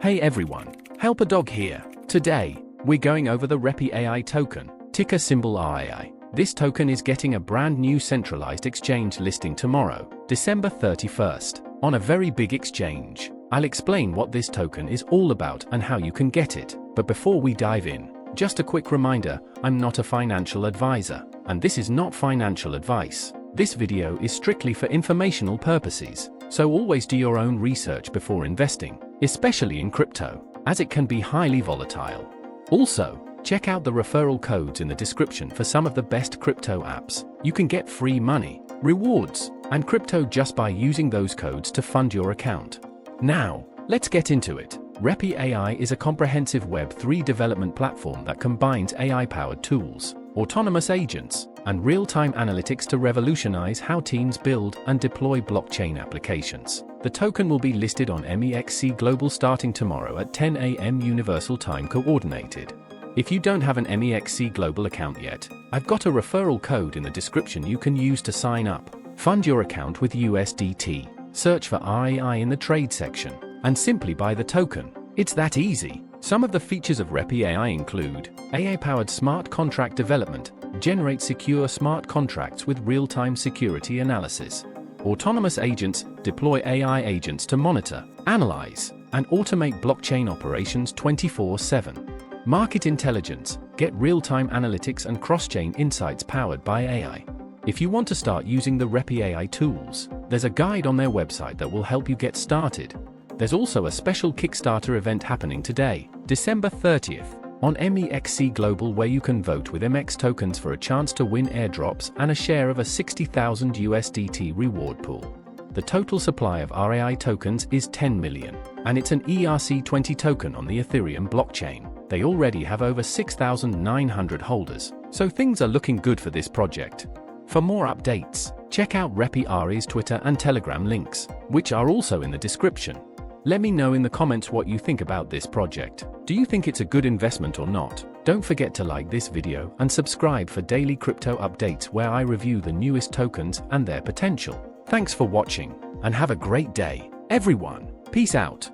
Hey everyone, Help a Dog here. Today, we're going over the Reploy AI token, ticker symbol RAI. This token is getting a brand new centralized exchange listing tomorrow, December 31st, on a very big exchange. I'll explain what this token is all about and how you can get it. But before we dive in, just a quick reminder, I'm not a financial advisor, and this is not financial advice. This video is strictly for informational purposes, so always do your own research before investing, especially in crypto, as it can be highly volatile. Also, check out the referral codes in the description for some of the best crypto apps. You can get free money, rewards, and crypto just by using those codes to fund your account. Now, let's get into it. Reploy AI is a comprehensive Web3 development platform that combines AI-powered tools, autonomous agents, and real-time analytics to revolutionize how teams build and deploy blockchain applications. The token will be listed on Mexc Global starting tomorrow at 10 a.m. Universal Time Coordinated. If you don't have an Mexc Global account yet, I've got a referral code in the description you can use to sign up. Fund your account with USDT, search for RAI in the trade section, and simply buy the token. It's that easy. Some of the features of Reploy AI include AI-powered smart contract development, generate secure smart contracts with real-time security analysis. Autonomous agents, deploy AI agents to monitor, analyze, and automate blockchain operations 24/7. Market intelligence, get real-time analytics and cross-chain insights powered by AI. If you want to start using the Reploy AI tools, there's a guide on their website that will help you get started. There's also a special Kickstarter event happening today, December 30th, on Mexc Global where you can vote with MX tokens for a chance to win airdrops and a share of a 60,000 USDT reward pool. The total supply of RAI tokens is 10 million, and it's an ERC20 token on the Ethereum blockchain. They already have over 6,900 holders, so things are looking good for this project. For more updates, check out Reploy AI's Twitter and Telegram links, which are also in the description. Let me know in the comments what you think about this project. Do you think it's a good investment or not? Don't forget to like this video and subscribe for daily crypto updates where I review the newest tokens and their potential. Thanks for watching, and have a great day, everyone. Peace out.